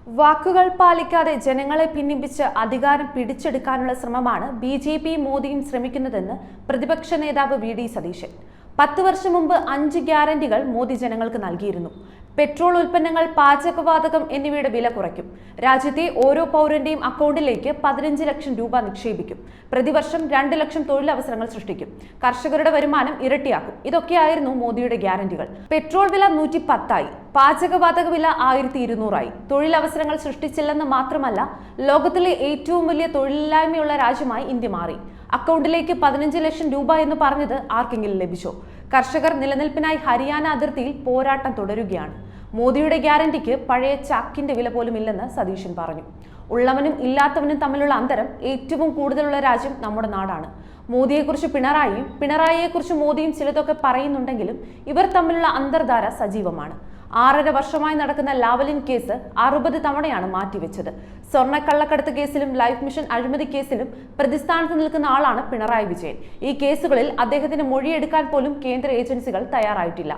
വാക്കുകൾ പാലിക്കാതെ ജനങ്ങളെ ഭിന്നിപ്പിച്ച് അധികാരം പിടിച്ചെടുക്കാനുള്ള ശ്രമമാണ് ബി.ജെ.പിയും മോദിയും ശ്രമിക്കുന്നതെന്ന് പ്രതിപക്ഷ നേതാവ് വി.ഡി. സതീശൻ. 10 വർഷം മുമ്പ് 5 ഗ്യാരണ്ടികൾ മോദി ജനങ്ങൾക്ക് നൽകിയിരുന്നു. പെട്രോൾ ഉൽപ്പന്നങ്ങൾ, പാചകവാതകം എന്നിവയുടെ വില കുറയ്ക്കും. രാജ്യത്തെ ഓരോ പൗരന്റെയും അക്കൗണ്ടിലേക്ക് 15 ലക്ഷം രൂപ നിക്ഷേപിക്കും. പ്രതിവർഷം 2 ലക്ഷം തൊഴിലവസരങ്ങൾ സൃഷ്ടിക്കും. കർഷകരുടെ വരുമാനം ഇരട്ടിയാക്കും. ഇതൊക്കെയായിരുന്നു മോദിയുടെ ഗ്യാരണ്ടികൾ. പെട്രോൾ വില 110 ആയി. പാചകവാതക വില 1200 ആയി. തൊഴിലവസരങ്ങൾ സൃഷ്ടിച്ചില്ലെന്ന് മാത്രമല്ല, ലോകത്തിലെ ഏറ്റവും വലിയ തൊഴിലില്ലായ്മയുള്ള രാജ്യമായി ഇന്ത്യ മാറി. അക്കൗണ്ടിലേക്ക് 15 ലക്ഷം രൂപ എന്ന് പറഞ്ഞത് ആർക്കെങ്കിലും ലഭിച്ചോ? കർഷകർ നിലനിൽപ്പിനായി ഹരിയാന അതിർത്തിയിൽ പോരാട്ടം തുടരുകയാണ്. മോദിയുടെ ഗ്യാരണ്ടിക്ക് പഴയ ചാക്കിന്റെ വില പോലും ഇല്ലെന്ന് സതീശൻ പറഞ്ഞു. ഉള്ളവനും ഇല്ലാത്തവനും തമ്മിലുള്ള അന്തരം ഏറ്റവും കൂടുതലുള്ള രാജ്യം നമ്മുടെ നാടാണ്. മോദിയെക്കുറിച്ച് പിണറായിയെക്കുറിച്ച് മോദിയും ചിലതൊക്കെ പറയുന്നുണ്ടെങ്കിലും ഇവർ തമ്മിലുള്ള അന്തർധാര സജീവമാണ്. 6.5 വർഷമായി നടക്കുന്ന ലാവലിൻ കേസ് 60 തവണയാണ് മാറ്റിവെച്ചത്. സ്വർണ്ണക്കള്ളക്കടത്ത് കേസിലും ലൈഫ് മിഷൻ അഴിമതി കേസിലും പ്രതിസ്ഥാനത്ത് നിൽക്കുന്ന ആളാണ് പിണറായി വിജയൻ. ഈ കേസുകളിൽ അദ്ദേഹത്തിന് മൊഴിയെടുക്കാൻ പോലും കേന്ദ്ര ഏജൻസികൾ തയ്യാറായിട്ടില്ല.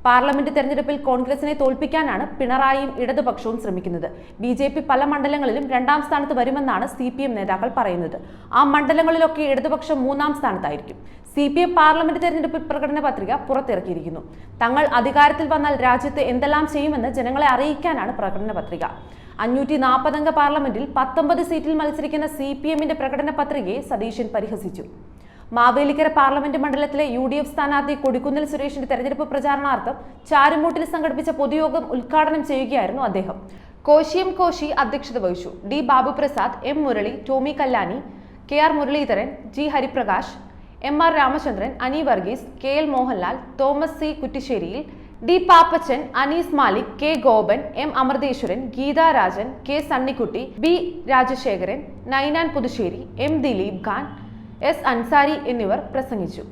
പാർലമെന്റ് തെരഞ്ഞെടുപ്പിൽ കോൺഗ്രസിനെ തോൽപ്പിക്കാനാണ് പിണറായിയും ഇടതുപക്ഷവും ശ്രമിക്കുന്നത്. ബി.ജെ.പി പല മണ്ഡലങ്ങളിലും 2ാം സ്ഥാനത്ത് വരുമെന്നാണ് CPM നേതാക്കൾ പറയുന്നത്. ആ മണ്ഡലങ്ങളിലൊക്കെ ഇടതുപക്ഷം 3ാം സ്ഥാനത്തായിരിക്കും. CPM പാർലമെന്റ് തെരഞ്ഞെടുപ്പിൽ പ്രകടന പത്രിക പുറത്തിറക്കിയിരിക്കുന്നു. തങ്ങൾ അധികാരത്തിൽ വന്നാൽ രാജ്യത്ത് എന്തെല്ലാം ചെയ്യുമെന്ന് ജനങ്ങളെ അറിയിക്കാനാണ് പ്രകടന പത്രിക. 540 അംഗ പാർലമെന്റിൽ 19 സീറ്റിൽ മത്സരിക്കുന്ന CPMന്റെ പ്രകടന പത്രികയെ സതീശൻ പരിഹസിച്ചു. മാവേലിക്കര പാർലമെന്റ് മണ്ഡലത്തിലെ UDF സ്ഥാനാർത്ഥി കൊടിക്കുന്നിൽ സുരേഷിന്റെ തെരഞ്ഞെടുപ്പ് പ്രചാരണാർത്ഥം ചാരുമൂട്ടിൽ സംഘടിപ്പിച്ച പൊതുയോഗം ഉദ്ഘാടനം ചെയ്യുകയായിരുന്നു അദ്ദേഹം. കോശി അധ്യക്ഷത വഹിച്ചു. D. Babuprasad, M. Murali, Tomy Kallani, KR Muraleedharan, G. Hariprakash, MR Ramachandran, Ani Varghese, KL Mohanlal, Thomas C. കുറ്റിശ്ശേരിയിൽ, D. Pappachan, Anees Malik, K. Gopan, M. Amritheswaran, Geetha Rajan, K. Sunnykutty, B. Rajasekharan, Ninan Puthussery, M. Dileep Khan, S. Ansari എന്നിവർ പ്രസംഗിച്ചു.